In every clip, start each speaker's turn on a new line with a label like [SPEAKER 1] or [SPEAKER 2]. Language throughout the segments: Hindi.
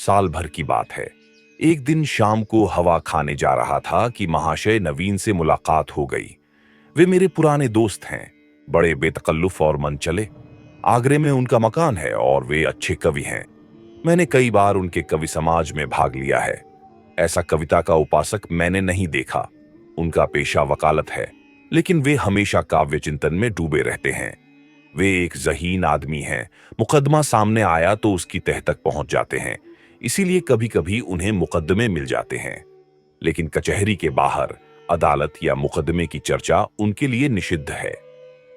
[SPEAKER 1] साल भर की बात है। एक दिन शाम को हवा खाने जा रहा था कि महाशय नवीन से मुलाकात हो गई। वे मेरे पुराने दोस्त हैं, बड़े बेतकल्लुफ और मनचले। आगरे में उनका मकान है और वे अच्छे कवि हैं। मैंने कई बार उनके कवि समाज में भाग लिया है। ऐसा कविता का उपासक मैंने नहीं देखा। उनका पेशा वकालत है, लेकिन वे हमेशा काव्य चिंतन में डूबे रहते हैं। वे एक ज़हीन आदमी हैं। मुकदमा सामने आया तो उसकी तह तक पहुंच जाते हैं। इसीलिए कभी कभी उन्हें मुकदमे मिल जाते हैं। लेकिन कचहरी के बाहर अदालत या मुकदमे की चर्चा उनके लिए निषिद्ध है।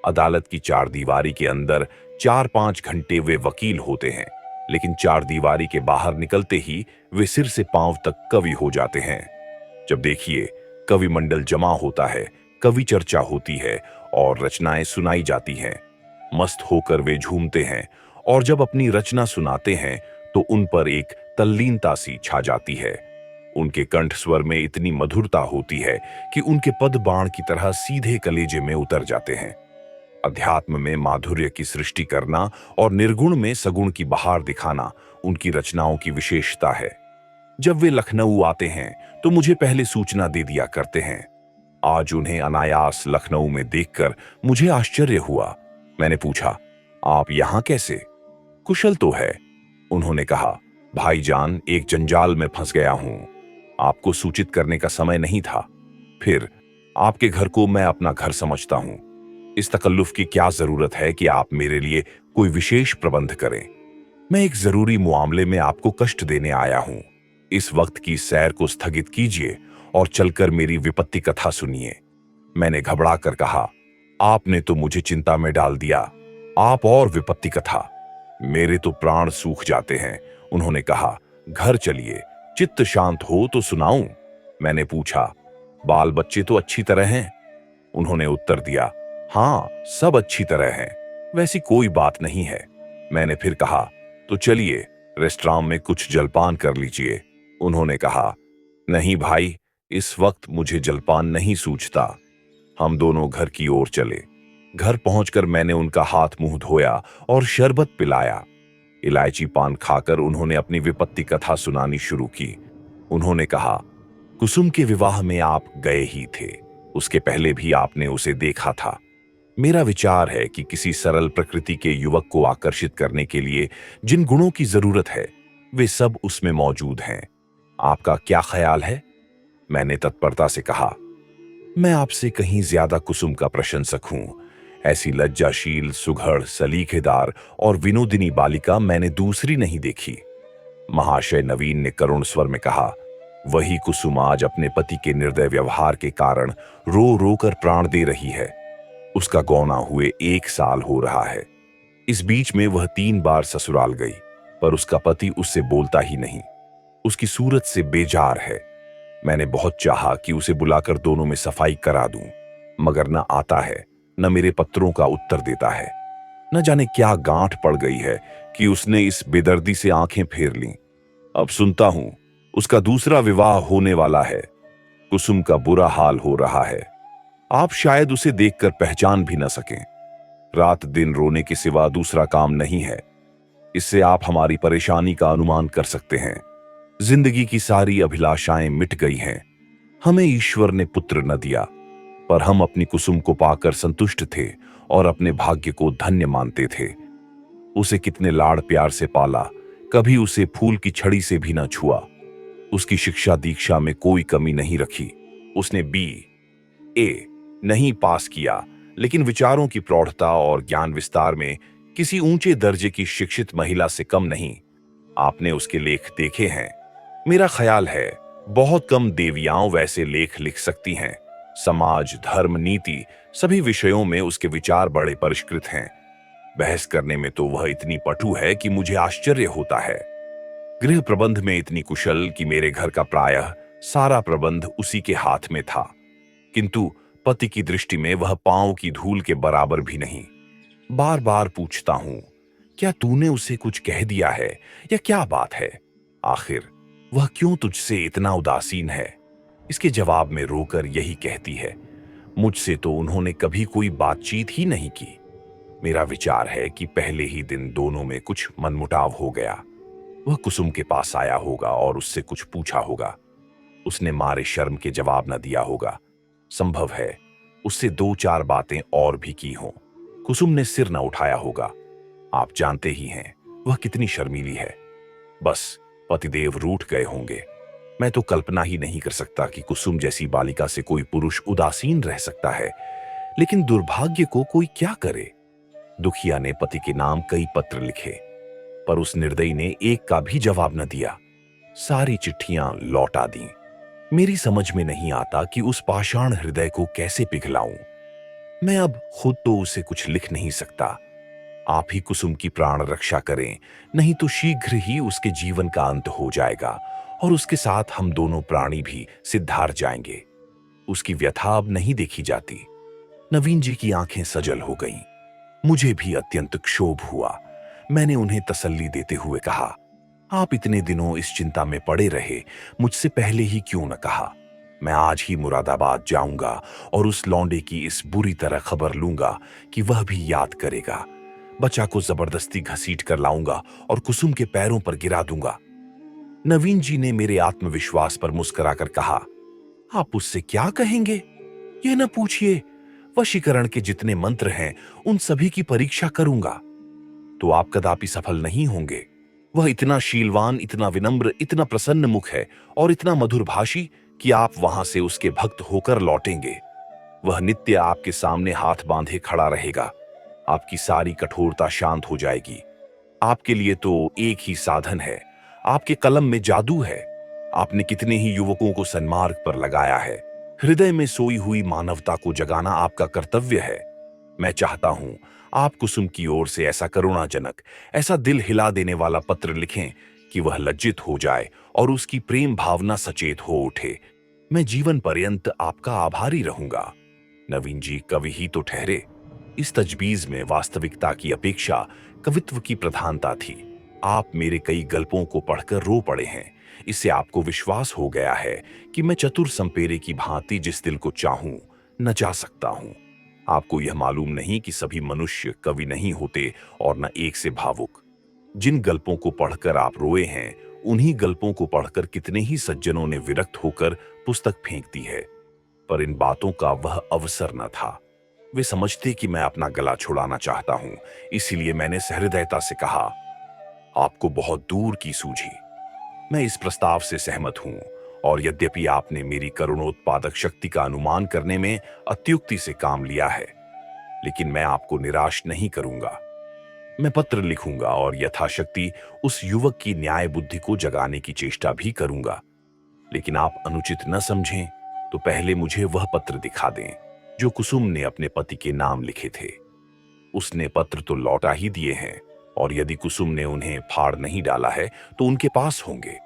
[SPEAKER 1] अदालत की चार दीवारी के अंदर 4-5 घंटे वे वकील होते हैं, लेकिन चार दीवारी के बाहर निकलते ही वे सिर से पांव तक कवि हो जाते हैं। जब देखिए, कवि मंडल जमा होता है, कवि चर्चा होती है और रचनाएं सुनाई जाती हैं। मस्त होकर वे झूमते हैं और जब अपनी रचना सुनाते हैं तो उन पर एक तल्लीनता सी छा जाती है। उनके कंठ स्वर में इतनी मधुरता होती है कि उनके पद बाण की तरह सीधे कलेजे में उतर जाते हैं। अध्यात्म में माधुर्य की सृष्टि करना और निर्गुण में सगुण की बहार दिखाना उनकी रचनाओं की विशेषता है। जब वे लखनऊ आते हैं तो मुझे पहले सूचना दे दिया करते हैं। आज उन्हें अनायास लखनऊ में देखकर मुझे आश्चर्य हुआ। मैंने पूछा, आप यहां कैसे? कुशल तो है, उन्होंने कहा। भाईजान, एक जंजाल में फंस गया हूं। आपको सूचित करने का समय नहीं था। फिर आपके घर को मैं अपना घर समझता हूं। इस तकल्लुफ की क्या जरूरत है कि आप मेरे लिए कोई विशेष प्रबंध करें? मैं एक जरूरी मामले में आपको कष्ट देने आया हूं। इस वक्त की सैर को स्थगित कीजिए और चलकर मेरी विपत्ति कथा सुनिए। मैंने घबरा कर कहा, आपने तो मुझे चिंता में डाल दिया। आप और विपत्ति कथा, मेरे तो प्राण सूख जाते हैं। उन्होंने कहा, घर चलिए, चित्त शांत हो तो सुनाऊं? मैंने पूछा, बाल बच्चे तो अच्छी तरह हैं? उन्होंने उत्तर दिया, हाँ, सब अच्छी तरह हैं, वैसी कोई बात नहीं है। मैंने फिर कहा, तो चलिए रेस्टोरेंट में कुछ जलपान कर लीजिए। उन्होंने कहा, नहीं भाई, इस वक्त मुझे जलपान नहीं सूझता। हम दोनों घर की ओर चले। घर पहुंचकर मैंने उनका हाथ मुंह धोया और शरबत पिलाया। इलायची पान खाकर उन्होंने अपनी विपत्ति कथा सुनानी शुरू की। उन्होंने कहा, कुसुम के विवाह में आप गए ही थे। उसके पहले भी आपने उसे देखा था। मेरा विचार है कि किसी सरल प्रकृति के युवक को आकर्षित करने के लिए जिन गुणों की जरूरत है, वे सब उसमें मौजूद हैं। आपका क्या ख्याल है? मैंने तत्परता से कहा, मैं आपसे कहीं ज्यादा कुसुम का प्रशंसक हूं। ऐसी लज्जाशील, सुघड़, सलीकेदार और विनोदिनी बालिका मैंने दूसरी नहीं देखी। महाशय नवीन ने करुण स्वर में कहा, वही कुसुम आज अपने पति के निर्दय व्यवहार के कारण रो रो कर प्राण दे रही है। उसका गौना हुए 1 साल हो रहा है। इस बीच में वह 3 बार ससुराल गई, पर उसका पति उससे बोलता ही नहीं। उसकी सूरत से बेजार है। मैंने बहुत चाहा कि उसे बुलाकर दोनों में सफाई करा दूं, मगर न आता है, न मेरे पत्रों का उत्तर देता है। न जाने क्या गांठ पड़ गई है कि उसने इस बेदर्दी से आंखें फेर लीं। अब सुनता हूं उसका दूसरा विवाह होने वाला है। कुसुम का बुरा हाल हो रहा है। आप शायद उसे देखकर पहचान भी न सकें। रात दिन रोने के सिवा दूसरा काम नहीं है। इससे आप हमारी परेशानी का अनुमान कर सकते हैं। जिंदगी की सारी अभिलाषाएं मिट गई हैं। हमें ईश्वर ने पुत्र न दिया, पर हम अपनी कुसुम को पाकर संतुष्ट थे और अपने भाग्य को धन्य मानते थे। उसे कितने लाड़ प्यार से पाला, कभी उसे फूल की छड़ी से भी न छुआ। उसकी शिक्षा दीक्षा में कोई कमी नहीं रखी। उसने BA नहीं पास किया, लेकिन विचारों की प्रौढ़ता और ज्ञान विस्तार में किसी ऊंचे दर्जे की शिक्षित महिला से कम नहीं। आपने उसके लेख देखे हैं। मेरा ख्याल है बहुत कम देवियां वैसे लेख लिख सकती हैं। समाज, धर्म, नीति सभी विषयों में उसके विचार बड़े परिष्कृत हैं। बहस करने में तो वह इतनी पटु है कि मुझे आश्चर्य होता है। गृह प्रबंध में इतनी कुशल कि मेरे घर का प्रायः सारा प्रबंध उसी के हाथ में था, किंतु पति की दृष्टि में वह पांव की धूल के बराबर भी नहीं। बार बार पूछता हूं, क्या तूने उसे कुछ कह दिया है या क्या बात है? आखिर वह क्यों तुझसे इतना उदासीन है? इसके जवाब में रोकर यही कहती है, मुझसे तो उन्होंने कभी कोई बातचीत ही नहीं की। मेरा विचार है कि पहले ही दिन दोनों में कुछ मनमुटाव हो गया। वह कुसुम के पास आया होगा और उससे कुछ पूछा होगा। उसने मारे शर्म के जवाब न दिया होगा। संभव है उससे दो चार बातें और भी की हों। कुसुम ने सिर न उठाया होगा। आप जानते ही हैं वह कितनी शर्मीली है। बस पतिदेव रूठ गए होंगे। मैं तो कल्पना ही नहीं कर सकता कि कुसुम जैसी बालिका से कोई पुरुष उदासीन रह सकता है। लेकिन दुर्भाग्य को कोई क्या करे। दुखिया ने पति के नाम कई पत्र लिखे, पर उस निर्दयी ने एक का भी जवाब न दिया। सारी चिट्ठियां लौटा दी। मेरी समझ में नहीं आता कि उस पाषाण हृदय को कैसे पिघलाऊं। मैं अब खुद तो उसे कुछ लिख नहीं सकता। आप ही कुसुम की प्राण रक्षा करें, नहीं तो शीघ्र ही उसके जीवन का अंत हो जाएगा और उसके साथ हम दोनों प्राणी भी सिद्धार जाएंगे। उसकी व्यथा अब नहीं देखी जाती। नवीन जी की आंखें सजल हो गईं। मुझे भी अत्यंत क्षोभ हुआ। मैंने उन्हें तसल्ली देते हुए कहा, आप इतने दिनों इस चिंता में पड़े रहे, मुझसे पहले ही क्यों न कहा। मैं आज ही मुरादाबाद जाऊंगा और उस लौंडे की इस बुरी तरह खबर लूंगा कि वह भी याद करेगा। बच्चा को जबरदस्ती घसीट कर लाऊंगा और कुसुम के पैरों पर गिरा दूंगा। नवीन जी ने मेरे आत्मविश्वास पर मुस्कुराकर कहा, आप उससे क्या कहेंगे? यह न पूछिए। वशीकरण के जितने मंत्र हैं उन सभी की परीक्षा करूंगा, तो आप कदापि सफल नहीं होंगे। वह इतना शीलवान, इतना विनम्र, इतना प्रसन्न मुख है और इतना मधुरभाषी कि आप वहां से उसके भक्त होकर लौटेंगे। वह नित्य आपके सामने हाथ बांधे खड़ा रहेगा। आपकी सारी कठोरता शांत हो जाएगी। आपके लिए तो एक ही साधन है, आपके कलम में जादू है। आपने कितने ही युवकों को सन्मार्ग पर लगाया है। हृदय में सोई हुई मानवता को जगाना आपका कर्तव्य है। मैं चाहता हूं आप कुसुम की ओर से ऐसा करुणाजनक, ऐसा दिल हिला देने वाला पत्र लिखें कि वह लज्जित हो जाए और उसकी प्रेम भावना सचेत हो उठे। मैं जीवन पर्यंत आपका आभारी रहूंगा। नवीन जी कवि ही तो ठहरे। इस तजवीज में वास्तविकता की अपेक्षा कवित्व की प्रधानता थी। आप मेरे कई गल्पों को पढ़कर रो पड़े हैं। इससे आपको विश्वास हो गया है कि मैं चतुर संपेरे की भांति जिस दिल को चाहूं नचा सकता हूं। आपको यह मालूम नहीं कि सभी मनुष्य कवि नहीं होते और न एक से भावुक। जिन गल्पों को पढ़कर आप रोए हैं, उन्हीं गल्पों को पढ़कर कितने ही सज्जनों ने विरक्त होकर पुस्तक फेंक दी है। पर इन बातों का वह अवसर न था। वे समझते कि मैं अपना गला छुड़ाना चाहता हूं, इसीलिए मैंने सहृदयता से कहा, आपको बहुत दूर की सूझी। मैं इस प्रस्ताव से सहमत हूं और यद्यपि आपने मेरी करुणोत्पादक शक्ति का अनुमान करने में अत्युक्ति से काम लिया है, लेकिन मैं आपको निराश नहीं करूंगा। मैं पत्र लिखूंगा और यथाशक्ति उस युवक की न्याय बुद्धि को जगाने की चेष्टा भी करूंगा। लेकिन आप अनुचित न समझें तो पहले मुझे वह पत्र दिखा दें जो कुसुम ने अपने पति के नाम लिखे थे। उसने पत्र तो लौटा ही दिए हैं और यदि कुसुम ने उन्हें फाड़ नहीं डाला है तो उनके पास होंगे।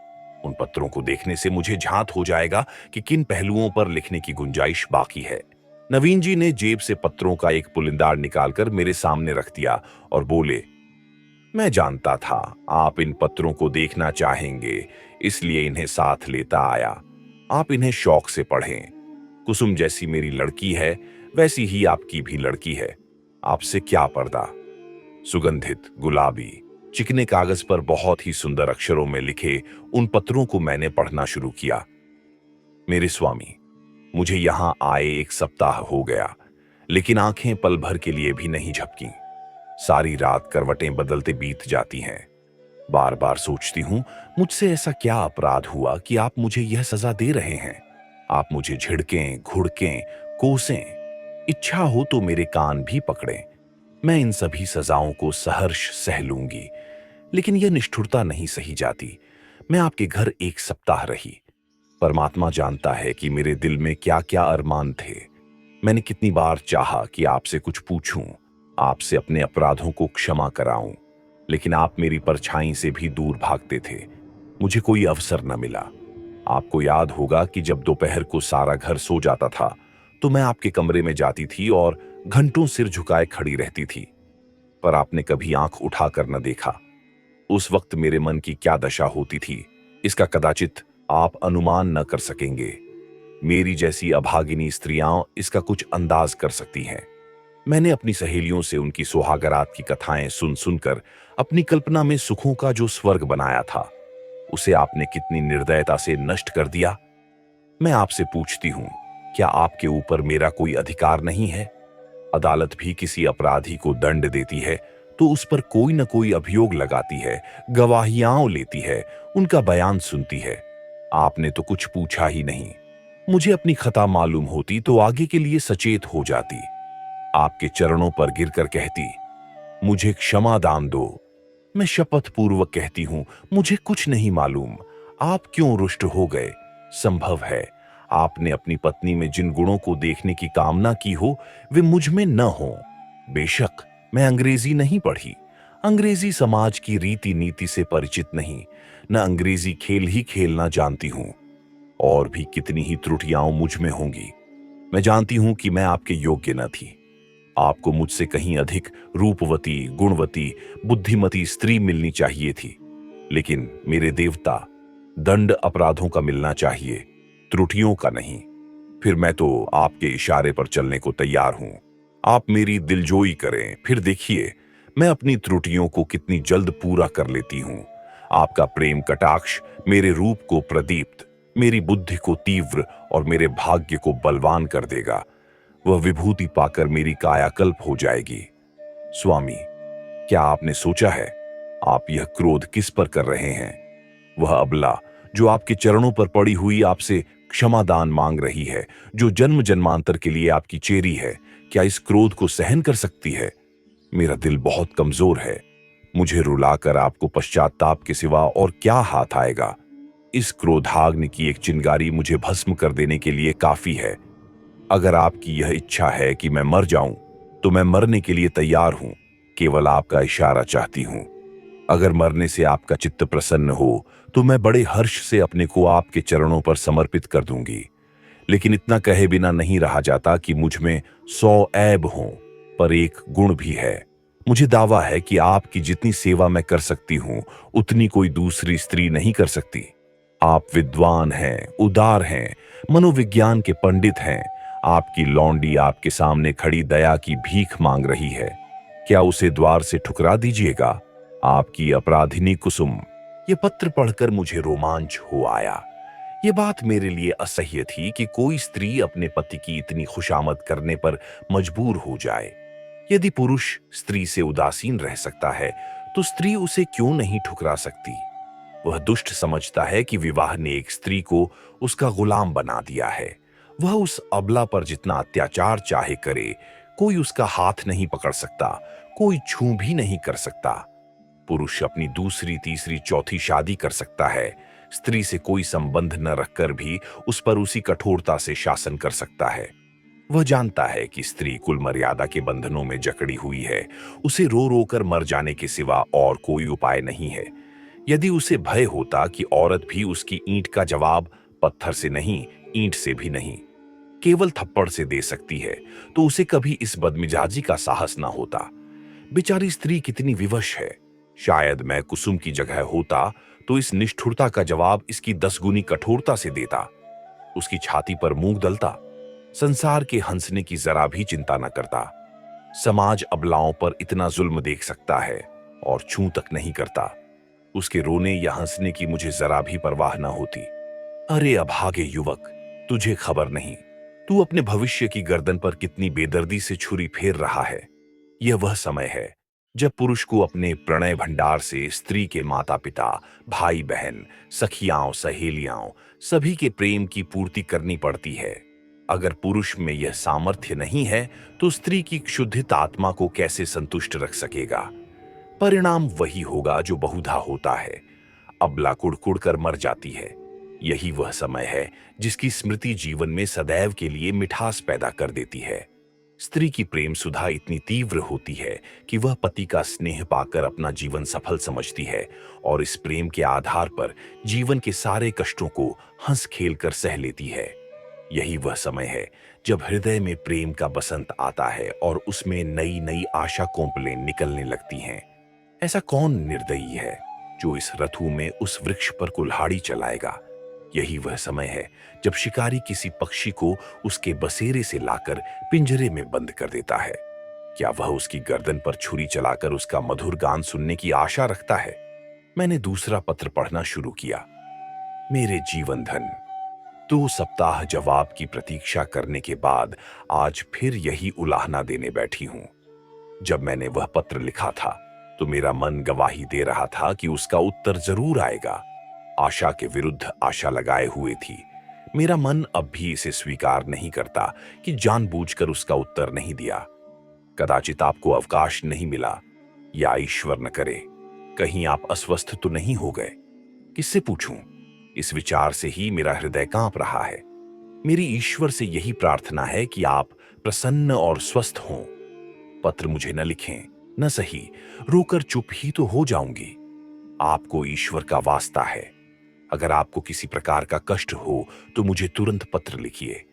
[SPEAKER 1] उन पत्रों को देखने से मुझे झांत हो जाएगा कि किन पहलुओं पर लिखने की गुंजाइश बाकी है। नवीन जी ने जेब से पत्रों का एक पुलिंदार निकालकर मेरे सामने रख दिया और बोले, मैं जानता था आप इन पत्रों को देखना चाहेंगे, इसलिए इन्हें साथ लेता आया। आप इन्हें शौक से पढ़ें। कुसुम जैसी मेरी लड़की है, वैसी ही आपकी भी लड़की है। आपसे क्या पर्दा। सुगंधित, गुलाबी, चिकने कागज पर बहुत ही सुंदर अक्षरों में लिखे उन पत्रों को मैंने पढ़ना शुरू किया। मेरे स्वामी, मुझे यहां आए एक सप्ताह हो गया, लेकिन आंखें पल भर के लिए भी नहीं झपकी। सारी रात करवटें बदलते बीत जाती हैं। बार बार सोचती हूं, मुझसे ऐसा क्या अपराध हुआ कि आप मुझे यह सजा दे रहे हैं। आप मुझे झिड़कें, घुड़कें, कोसें, इच्छा हो तो मेरे कान भी पकड़ें। मैं इन सभी सजाओं को सहर्ष सह लूंगी, लेकिन यह निष्ठुरता नहीं सही जाती। मैं आपके घर एक सप्ताह रही। परमात्मा जानता है कि मेरे दिल में क्या क्या अरमान थे। मैंने कितनी बार चाहा कि आपसे कुछ पूछूं, आपसे अपने अपराधों को क्षमा कराऊं, लेकिन आप मेरी परछाई से भी दूर भागते थे। मुझे कोई अवसर न मिला। आपको याद होगा कि जब दोपहर को सारा घर सो जाता था तो मैं आपके कमरे में जाती थी और घंटों सिर झुकाए खड़ी रहती थी, पर आपने कभी आंख उठाकर न देखा। उस वक्त मेरे मन की क्या दशा होती थी, इसका कदाचित आप अनुमान न कर सकेंगे। मेरी जैसी अभागिनी स्त्रियां इसका कुछ अंदाज कर सकती हैं। मैंने अपनी सहेलियों से उनकी सुहागरात की कथाएं सुन सुनकर अपनी कल्पना में सुखों का जो स्वर्ग बनाया था, उसे आपने कितनी निर्दयता से नष्ट कर दिया। मैं आपसे पूछती हूँ, क्या आपके ऊपर मेरा कोई अधिकार नहीं है? अदालत भी किसी अपराधी को दंड देती है तो उस पर कोई न कोई अभियोग लगाती है, गवाहियां लेती है, उनका बयान सुनती है। आपने तो कुछ पूछा ही नहीं। मुझे अपनी खता मालूम होती तो आगे के लिए सचेत हो जाती। आपके चरणों पर गिरकर कहती, मुझे क्षमा दान दो। मैं शपथ पूर्वक कहती हूं, मुझे कुछ नहीं मालूम। आप क्यों रुष्ट हो गए? संभव है आपने अपनी पत्नी में जिन गुणों को देखने की कामना की हो वे मुझ में न हो। बेशक मैं अंग्रेजी नहीं पढ़ी, अंग्रेजी समाज की रीति नीति से परिचित नहीं, न अंग्रेजी खेल ही खेलना जानती हूं। और भी कितनी ही त्रुटियां मुझ में होंगी। मैं जानती हूं कि मैं आपके योग्य न थी। आपको मुझसे कहीं अधिक रूपवती, गुणवती, बुद्धिमती स्त्री मिलनी चाहिए थी। लेकिन मेरे देवता, दंड अपराधों का मिलना चाहिए, त्रुटियों का नहीं। फिर मैं तो आपके इशारे पर चलने को तैयार हूं। आप मेरी दिलजोई करें, फिर देखिए मैं अपनी त्रुटियों को कितनी जल्द पूरा कर लेती हूं। आपका प्रेम कटाक्ष मेरे रूप को प्रदीप्त, मेरी बुद्धि को तीव्र और मेरे भाग्य को बलवान कर देगा। वह विभूति पाकर मेरी कायाकल्प हो जाएगी। स्वामी, क्या आपने सोचा है आप यह क्रोध किस पर कर रहे हैं? वह अबला जो आपके चरणों पर पड़ी हुई आपसे क्षमादान मांग रही है, जो जन्म जन्मांतर के लिए आपकी चेरी है, क्या इस क्रोध को सहन कर सकती है? मेरा दिल बहुत कमजोर है। मुझे रुलाकर आपको पश्चाताप के सिवा और क्या हाथ आएगा? इस क्रोधाग्नि की एक चिंगारी मुझे भस्म कर देने के लिए काफी है। अगर आपकी यह इच्छा है कि मैं मर जाऊं, तो मैं मरने के लिए तैयार हूं। केवल आपका इशारा चाहती हूं। अगर मरने से आपका चित्त प्रसन्न हो, तो मैं बड़े हर्ष से अपने को आपके चरणों पर समर्पित कर दूंगी। लेकिन इतना कहे बिना नहीं रहा जाता कि मुझ में 100 ऐब हों, पर एक गुण भी है। मुझे दावा है कि आपकी जितनी सेवा मैं कर सकती हूं, उतनी कोई दूसरी स्त्री नहीं कर सकती। आप विद्वान हैं, उदार हैं, मनोविज्ञान के पंडित हैं। आपकी लौंडी आपके सामने खड़ी दया की भीख मांग रही है। क्या उसे द्वार से ठुकरा दीजिएगा? आपकी अपराधिनी कुसुम। ये पत्र पढ़कर मुझे रोमांच हो आया। ये बात मेरे लिए असह्य थी कि कोई स्त्री अपने पति की इतनी खुशामद करने पर मजबूर हो जाए। यदि पुरुष स्त्री से उदासीन रह सकता है, तो स्त्री उसे क्यों नहीं ठुकरा सकती? वह दुष्ट समझता है कि विवाह ने एक स्त्री को उसका गुलाम बना दिया है। वह उस अबला पर जितना अत्याचार चाहे करे, कोई उसका हाथ नहीं पकड़ सकता, कोई छू भी नहीं कर सकता। पुरुष अपनी दूसरी, तीसरी, चौथी शादी कर सकता है। स्त्री से कोई संबंध न रखकर भी उस पर उसी कठोरता से शासन कर सकता है। वह जानता है कि स्त्री कुल मर्यादा के बंधनों में जकड़ी हुई है। उसे रो रो कर मर जाने के सिवा और कोई उपाय नहीं है। यदि उसे भय होता कि औरत भी उसकी ईंट का जवाब पत्थर से नहीं, ईंट से भी नहीं, केवल थप्पड़ से दे सकती है, तो उसे कभी इस बदमिजाजी का साहस ना होता। बेचारी स्त्री कितनी विवश है। शायद मैं कुसुम की जगह होता तो इस निष्ठुरता का जवाब इसकी 10 गुनी कठोरता से देता। उसकी छाती पर मूंग दलता, संसार के हंसने की जरा भी चिंता न करता। समाज अबलाओं पर इतना जुल्म देख सकता है और छू तक नहीं करता। उसके रोने या हंसने की मुझे जरा भी परवाह न होती। अरे अभागे युवक, तुझे खबर नहीं, तू अपने भविष्य की गर्दन पर कितनी बेदर्दी से छुरी फेर रहा है। यह वह समय है जब पुरुष को अपने प्रणय भंडार से स्त्री के माता पिता, भाई बहन, सखियाओं, सहेलियाओं, सभी के प्रेम की पूर्ति करनी पड़ती है। अगर पुरुष में यह सामर्थ्य नहीं है, तो स्त्री की क्षुधित आत्मा को कैसे संतुष्ट रख सकेगा? परिणाम वही होगा जो बहुधा होता है। अबला कुड़कुड़ कर मर जाती है। यही वह समय है जिसकी स्मृति जीवन में सदैव के लिए मिठास पैदा कर देती है। स्त्री की प्रेम सुधा इतनी तीव्र होती है कि वह पति का स्नेह पाकर अपना जीवन सफल समझती है और इस प्रेम के आधार पर जीवन के सारे कष्टों को हंस खेल कर सह लेती है। यही वह समय है जब हृदय में प्रेम का बसंत आता है और उसमें नई नई आशा कोंपलें निकलने लगती हैं। ऐसा कौन निर्दयी है जो इस रथु में उस वृक्ष पर कुल्हाड़ी चलाएगा? यही वह समय है जब शिकारी किसी पक्षी को उसके बसेरे से लाकर पिंजरे में बंद कर देता है। क्या वह उसकी गर्दन पर छुरी चलाकर उसका मधुर गान सुनने की आशा रखता है? मैंने दूसरा पत्र पढ़ना शुरू किया। मेरे जीवन धन, 2 सप्ताह जवाब की प्रतीक्षा करने के बाद आज फिर यही उलाहना देने बैठी हूं। जब मैंने वह पत्र लिखा था तो मेरा मन गवाही दे रहा था कि उसका उत्तर जरूर आएगा। आशा के विरुद्ध आशा लगाए हुए थी। मेरा मन अब भी इसे स्वीकार नहीं करता कि जानबूझकर उसका उत्तर नहीं दिया। कदाचित आपको अवकाश नहीं मिला, या ईश्वर न करे कहीं आप अस्वस्थ तो नहीं हो गए। किससे पूछूं? इस विचार से ही मेरा हृदय कांप रहा है। मेरी ईश्वर से यही प्रार्थना है कि आप प्रसन्न और स्वस्थ हों। पत्र मुझे न लिखें, न सही, रोकर चुप ही तो हो जाऊंगी। आपको ईश्वर का वास्ता है, अगर आपको किसी प्रकार का कष्ट हो तो मुझे तुरंत पत्र लिखिए।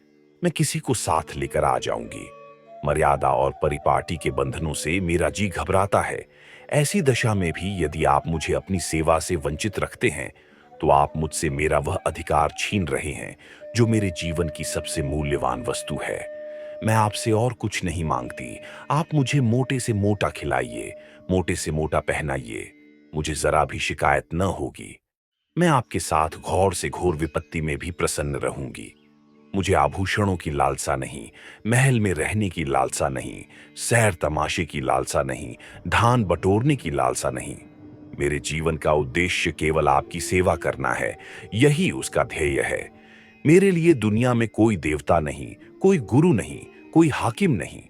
[SPEAKER 1] मैं किसी को साथ लेकर आ जाऊंगी। मर्यादा और परिपाटी के बंधनों से मेरा जी घबराता है। ऐसी दशा में भी यदि आप मुझे अपनी सेवा से वंचित रखते हैं तो आप मुझसे मेरा वह अधिकार छीन रहे हैं जो मेरे जीवन की सबसे मूल्यवान वस्तु है। मैं आपसे और कुछ नहीं मांगती। आप मुझे मोटे से मोटा खिलाइए, मोटे से मोटा पहनाइए, मुझे जरा भी शिकायत न होगी। मैं आपके साथ घोर से घोर विपत्ति में भी प्रसन्न रहूंगी। मुझे आभूषणों की लालसा नहीं, महल में रहने की लालसा नहीं, सैर तमाशे की लालसा नहीं, धान बटोरने की लालसा नहीं। मेरे जीवन का उद्देश्य केवल आपकी सेवा करना है, यही उसका ध्येय है। मेरे लिए दुनिया में कोई देवता नहीं, कोई गुरु नहीं, कोई हाकिम नहीं।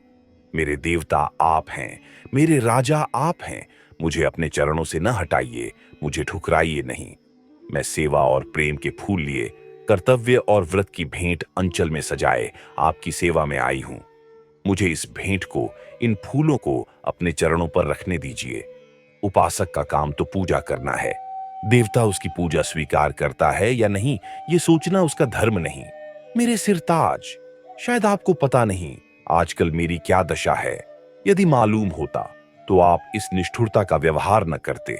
[SPEAKER 1] मेरे देवता आप हैं, मेरे राजा आप हैं। मुझे अपने चरणों से न हटाइए, मुझे ठुकराइए नहीं। मैं सेवा और प्रेम के फूल लिए, कर्तव्य और व्रत की भेंट अंचल में सजाए आपकी सेवा में आई हूं। मुझे इस भेंट को, इन फूलों को अपने चरणों पर रखने दीजिए। उपासक का काम तो पूजा करना है। देवता उसकी पूजा स्वीकार करता है या नहीं, ये सोचना उसका धर्म नहीं। मेरे सिर ताज, शायद आपको पता नहीं आजकल मेरी क्या दशा है। यदि मालूम होता तो आप इस निष्ठुरता का व्यवहार न करते।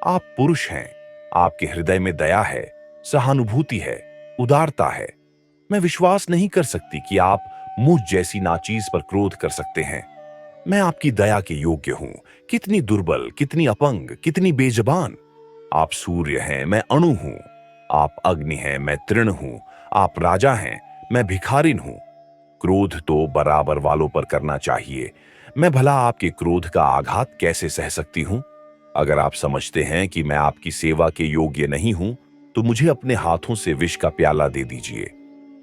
[SPEAKER 1] आप पुरुष हैं, आपके हृदय में दया है, सहानुभूति है, उदारता है। मैं विश्वास नहीं कर सकती कि आप मुझ जैसी नाचीज पर क्रोध कर सकते हैं। मैं आपकी दया के योग्य हूं। कितनी दुर्बल, कितनी अपंग, कितनी बेजबान। आप सूर्य हैं, मैं अणु हूं। आप अग्नि हैं, मैं तृण हूं। आप राजा हैं, मैं भिखारिन हूं। क्रोध तो बराबर वालों पर करना चाहिए। मैं भला आपके क्रोध का आघात कैसे सह सकती हूं? अगर आप समझते हैं कि मैं आपकी सेवा के योग्य नहीं हूं तो मुझे अपने हाथों से विष का प्याला दे दीजिए।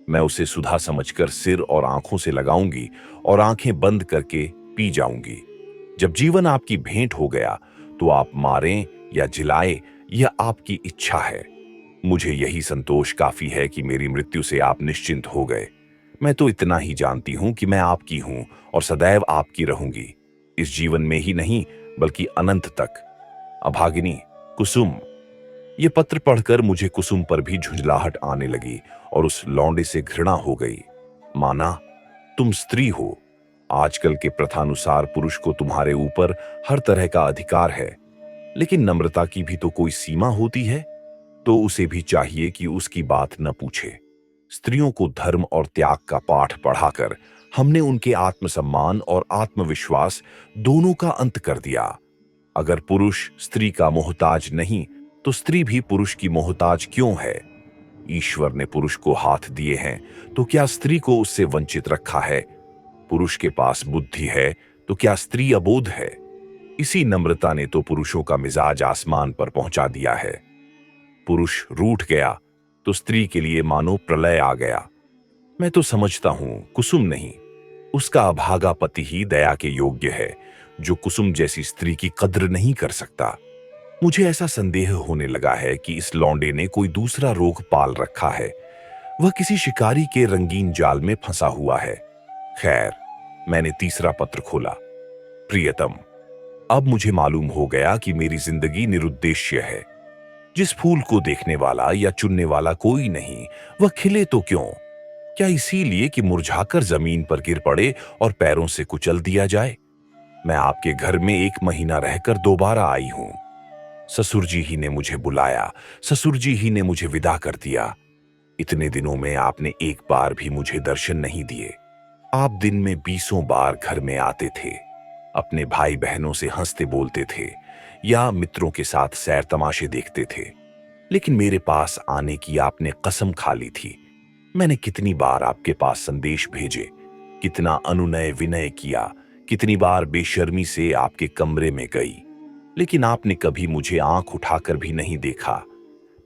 [SPEAKER 1] मैं उसे सुधा समझकर सिर और आंखों से लगाऊंगी और आंखें बंद करके पी जाऊंगी। जब जीवन आपकी भेंट हो गया तो आप मारें या जिलाए, यह आपकी इच्छा है। मुझे यही संतोष काफी है कि मेरी मृत्यु से आप निश्चिंत हो गए। मैं तो इतना ही जानती हूं कि मैं आपकी हूं और सदैव आपकी रहूंगी, इस जीवन में ही नहीं बल्कि अनंत तक। अभागिनी, कुसुम। ये पत्र पढ़कर मुझे कुसुम पर भी झुंझलाहट आने लगी और उस लौंडे से घृणा हो गई। माना तुम स्त्री हो। आजकल के प्रथानुसार पुरुष को तुम्हारे ऊपर हर तरह का अधिकार है, लेकिन नम्रता की भी तो कोई सीमा होती है। तो उसे भी चाहिए कि उसकी बात न पूछे। स्त्रियों को धर्म और त्याग का पाठ पढ़ाकर हमने उनके आत्मसम्मान और आत्मविश्वास दोनों का अंत कर दिया। अगर पुरुष स्त्री का मोहताज नहीं तो स्त्री भी पुरुष की मोहताज क्यों है? ईश्वर ने पुरुष को हाथ दिए हैं तो क्या स्त्री को उससे वंचित रखा है? पुरुष के पास बुद्धि है तो क्या स्त्री अबोध है? इसी नम्रता ने तो पुरुषों का मिजाज आसमान पर पहुंचा दिया है। पुरुष रूठ गया तो स्त्री के लिए मानो प्रलय आ गया। मैं तो समझता हूं कुसुम नहीं, उसका अभागा पति ही दया के योग्य है, जो कुसुम जैसी स्त्री की कद्र नहीं कर सकता। मुझे ऐसा संदेह होने लगा है कि इस लौंडे ने कोई दूसरा रोग पाल रखा है। वह किसी शिकारी के रंगीन जाल में फंसा हुआ है। खैर, मैंने तीसरा पत्र खोला। प्रियतम, अब मुझे मालूम हो गया कि मेरी जिंदगी निरुद्देश्य है। जिस फूल को देखने वाला या चुनने वाला कोई नहीं, वह खिले तो क्यों? क्या इसीलिए कि मुरझाकर जमीन पर गिर पड़े और पैरों से कुचल दिया जाए? मैं आपके घर में 1 महीना रहकर दोबारा आई हूं। ससुर जी ही ने मुझे बुलाया, ससुर जी ही ने मुझे विदा कर दिया। इतने दिनों में आपने एक बार भी मुझे दर्शन नहीं दिए। आप दिन में 20 बार घर में आते थे। अपने भाई बहनों से हंसते बोलते थे या मित्रों के साथ सैर तमाशे देखते थे। लेकिन मेरे पास आने की आपने कसम खा ली थी। मैंने कितनी बार आपके पास संदेश भेजे, कितना अनुनय विनय किया, कितनी बार बेशर्मी से आपके कमरे में गई, लेकिन आपने कभी मुझे आंख उठाकर भी नहीं देखा।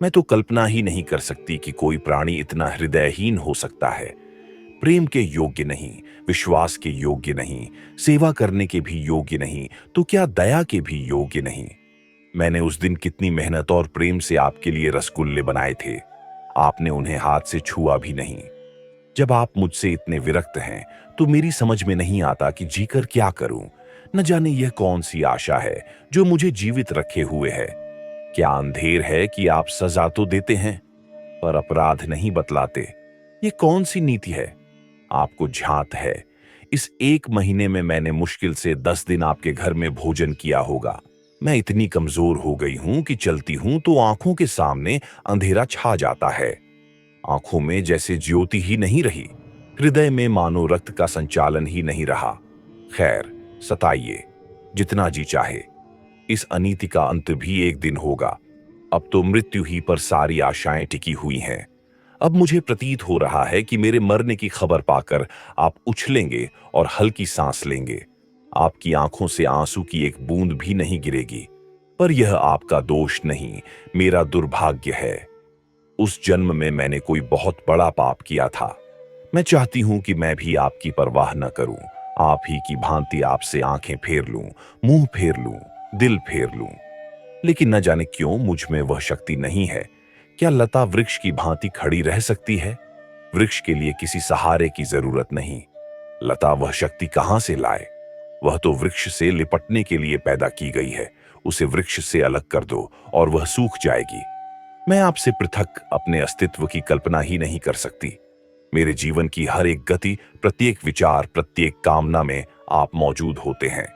[SPEAKER 1] मैं तो कल्पना ही नहीं कर सकती कि कोई प्राणी इतना हृदयहीन हो सकता है। प्रेम के योग्य नहीं, विश्वास के योग्य नहीं, सेवा करने के भी योग्य नहीं, तो क्या दया के भी योग्य नहीं। मैंने उस दिन कितनी मेहनत और प्रेम से आपके लिए रसगुल्ले बनाए थे, आपने उन्हें हाथ से छुआ भी नहीं। जब आप मुझसे इतने विरक्त हैं तो मेरी समझ में नहीं आता कि जीकर क्या करूं। न जाने यह कौन सी आशा है जो मुझे जीवित रखे हुए है। क्या अंधेर है कि आप सजा तो देते हैं पर अपराध नहीं बतलाते। ये कौन सी नीति है। आपको झांत है, इस 1 महीने में मैंने मुश्किल से 10 दिन आपके घर में भोजन किया होगा। मैं इतनी कमजोर हो गई हूं कि चलती हूं तो आंखों के सामने अंधेरा छा जाता है। आंखों में जैसे ज्योति ही नहीं रही, हृदय में मानो रक्त का संचालन ही नहीं रहा। खैर, सताइए जितना जी चाहे, इस अनीति का अंत भी एक दिन होगा। अब तो मृत्यु ही पर सारी आशाएं टिकी हुई हैं। अब मुझे प्रतीत हो रहा है कि मेरे मरने की खबर पाकर आप उछलेंगे और हल्की सांस लेंगे। आपकी आंखों से आंसू की एक बूंद भी नहीं गिरेगी। पर यह आपका दोष नहीं, मेरा दुर्भाग्य है। उस जन्म में मैंने कोई बहुत बड़ा पाप किया था। मैं चाहती हूं कि मैं भी आपकी परवाह न करूं, आप ही की भांति आपसे आंखें फेर लूं, मुंह फेर लूं, दिल फेर लूं। लेकिन न जाने क्यों मुझ में वह शक्ति नहीं है। क्या लता वृक्ष की भांति खड़ी रह सकती है। वृक्ष के लिए किसी सहारे की जरूरत नहीं। लता वह शक्ति कहां से लाए। वह तो वृक्ष से लिपटने के लिए पैदा की गई है। उसे वृक्ष से अलग कर दो और वह सूख जाएगी। मैं आपसे पृथक अपने अस्तित्व की कल्पना ही नहीं कर सकती। मेरे जीवन की हर एक गति, प्रत्येक विचार, प्रत्येक कामना में आप मौजूद होते हैं।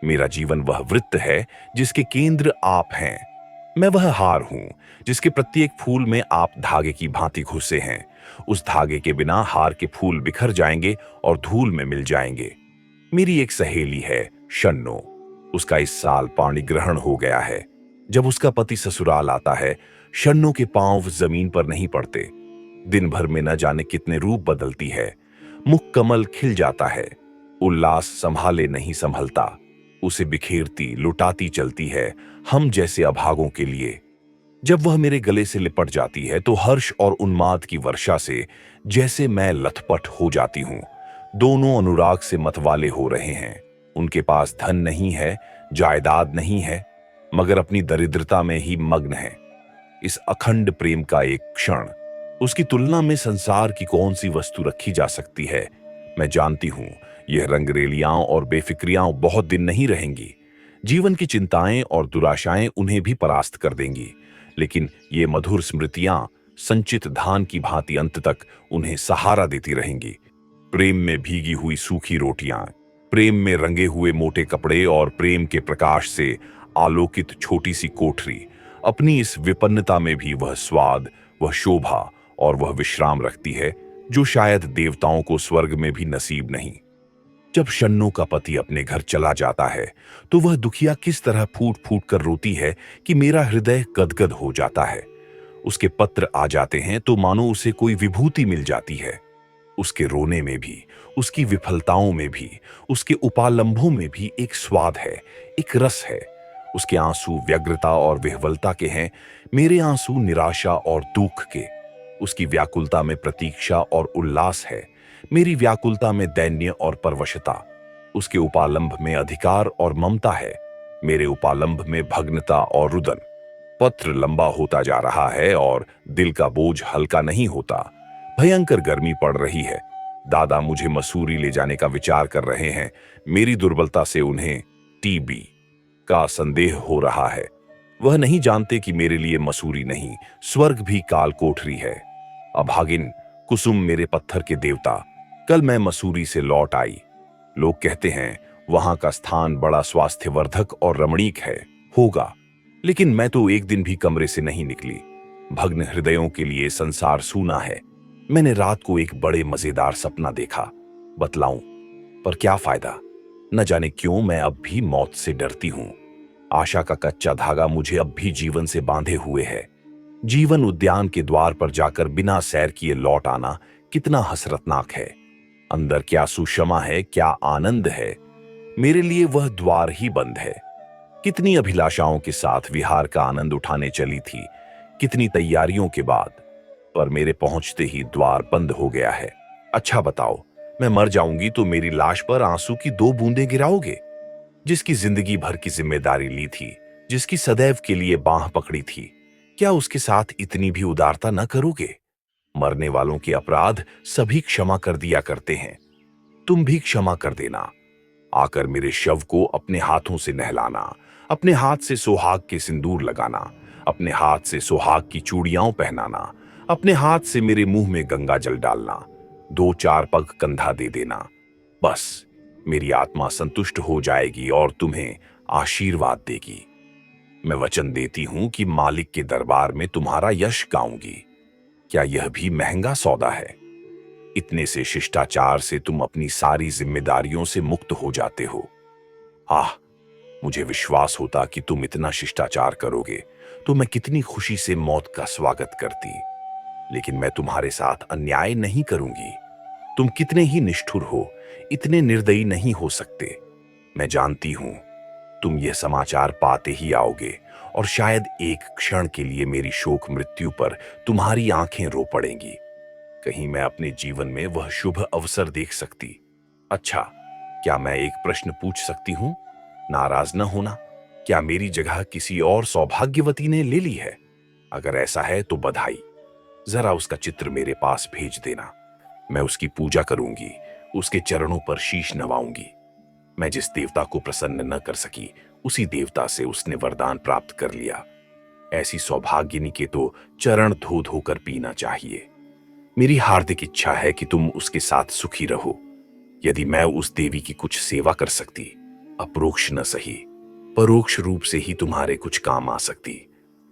[SPEAKER 1] मेरा जीवन वह वृत्त है जिसके केंद्र आप हैं। मैं वह हार हूं जिसके प्रत्येक फूल में आप धागे की भांति घुसे हैं। उस धागे के बिना हार के फूल बिखर जाएंगे और धूल में मिल जाएंगे। मेरी एक सहेली है, शन्नो। उसका इस साल पाणी ग्रहण हो गया है। जब उसका पति ससुराल आता है, शन्नो के पांव जमीन पर नहीं पड़ते। दिन भर में न जाने कितने रूप बदलती है। मुख कमल खिल जाता है। उल्लास संभाले नहीं संभलता। उसे बिखेरती लुटाती चलती है, हम जैसे अभागों के लिए। जब वह मेरे गले से लिपट जाती है तो हर्ष और उन्माद की वर्षा से जैसे मैं लथपथ हो जाती हूं। दोनों अनुराग से मतवाले हो रहे हैं। उनके पास धन नहीं है, जायदाद नहीं है, मगर अपनी दरिद्रता में ही मग्न है। इस अखंड प्रेम का एक क्षण, उसकी तुलना में संसार की कौन सी वस्तु रखी जा सकती है। मैं जानती हूं यह रंगरेलियां और बेफिक्रियां बहुत दिन नहीं रहेंगी। जीवन की चिंताएं और दुराशाएं उन्हें भी परास्त कर देंगी, लेकिन ये मधुर स्मृतियां संचित धान की भांति अंत तक उन्हें सहारा देती रहेंगी। प्रेम में भीगी हुई सूखी रोटियां, प्रेम में रंगे हुए मोटे कपड़े और प्रेम के प्रकाश से आलोकित छोटी सी कोठरी। अपनी इस विपन्नता में भी वह स्वाद, वह शोभा और वह विश्राम रखती है जो शायद देवताओं को स्वर्ग में भी नसीब नहीं। जब शन्नो का पति अपने घर चला जाता है तो वह दुखिया किस तरह फूट फूट कर रोती है कि मेरा हृदय गदगद हो जाता है। उसके पत्र आ जाते हैं तो मानो उसे कोई विभूति मिल जाती है। उसके रोने में भी, उसकी विफलताओं में भी, उसके उपालंभों में भी एक स्वाद है, एक रस है। उसके आंसू व्यग्रता और विह्वलता के हैं, मेरे आंसू निराशा और दुख के। उसकी व्याकुलता में प्रतीक्षा और उल्लास है, मेरी व्याकुलता में दैन्य और परवशता। उसके उपालंभ में अधिकार और ममता है, मेरे उपालंभ में भग्नता और रुदन। पत्र लंबा होता जा रहा है और दिल का बोझ हल्का नहीं होता। भयंकर गर्मी पड़ रही है। दादा मुझे मसूरी ले जाने का विचार कर रहे हैं। मेरी दुर्बलता से उन्हें टीबी का संदेह हो रहा है। वह नहीं जानते कि मेरे लिए मसूरी नहीं, स्वर्ग भी काल कोठरी है। अभागिन कुसुम मेरे पत्थर के देवता, कल मैं मसूरी से लौट आई। लोग कहते हैं वहां का स्थान बड़ा स्वास्थ्यवर्धक और रमणीक है, होगा, लेकिन मैं तो एक दिन भी कमरे से नहीं निकली। भग्न हृदयों के लिए संसार सूना है। मैंने रात को एक बड़े मजेदार सपना देखा, बतलाऊं पर क्या फायदा। न जाने क्यों मैं अब भी मौत से डरती हूं। आशा का कच्चा धागा मुझे अब भी जीवन से बांधे हुए है। जीवन उद्यान के द्वार पर जाकर बिना सैर किए लौट आना कितना हसरतनाक है। अंदर क्या सुषमा है, क्या आनंद है। मेरे लिए वह द्वार ही बंद है। कितनी अभिलाषाओं के साथ विहार का आनंद उठाने चली थी, कितनी तैयारियों के बाद, पर मेरे पहुंचते ही द्वार बंद हो गया है। अच्छा बताओ, मैं मर जाऊंगी तो मेरी लाश पर आंसू की 2 बूंदें गिराओगे? जिसकी जिंदगी भर की जिम्मेदारी ली थी, जिसकी सदैव के लिए बांह पकड़ी थी, क्या उसके साथ इतनी भी उदारता न करोगे? मरने वालों के अपराध सभी क्षमा कर दिया करते हैं। तुम भी क्षमा कर देना। आकर मेरे शव को अपने हाथों से नहलाना, अपने हाथ से सुहाग के सिंदूर लगाना, अपने हाथ से सुहाग की चूड़ियां पहनाना, अपने हाथ से मेरे मुंह में गंगा जल डालना, 2-4 पग कंधा दे देना। बस मेरी आत्मा संतुष्ट हो जाएगी और तुम्हें आशीर्वाद देगी। मैं वचन देती हूं कि मालिक के दरबार में तुम्हारा यश गाऊंगी। क्या यह भी महंगा सौदा है? इतने से शिष्टाचार से तुम अपनी सारी जिम्मेदारियों से मुक्त हो जाते हो। आह, मुझे विश्वास होता कि तुम इतना शिष्टाचार करोगे तो मैं कितनी खुशी से मौत का स्वागत करती। लेकिन मैं तुम्हारे साथ अन्याय नहीं करूंगी। तुम कितने ही निष्ठुर हो, इतने निर्दयी नहीं हो सकते। मैं जानती हूं तुम यह समाचार पाते ही आओगे और शायद एक क्षण के लिए मेरी शोक मृत्यु पर तुम्हारी आंखें रो पड़ेंगी। कहीं मैं अपने जीवन में वह शुभ अवसर देख सकती। अच्छा, क्या मैं एक प्रश्न पूछ सकती हूं? नाराज न होना। क्या मेरी जगह किसी और सौभाग्यवती ने ले ली है? अगर ऐसा है तो बधाई। जरा उसका चित्र मेरे पास भेज देना। मैं उसकी पूजा करूंगी, उसके चरणों पर शीश नवाऊंगी। मैं जिस देवता को प्रसन्न न कर सकी, उसी देवता से उसने वरदान प्राप्त कर लिया। ऐसी सौभाग्यनी के तो चरण धो धोकर पीना चाहिए। मेरी हार्दिक इच्छा है कि तुम उसके साथ सुखी रहो। यदि मैं उस देवी की कुछ सेवा कर सकती, अप्रोक्ष न सही, परोक्ष रूप से ही तुम्हारे कुछ काम आ सकती।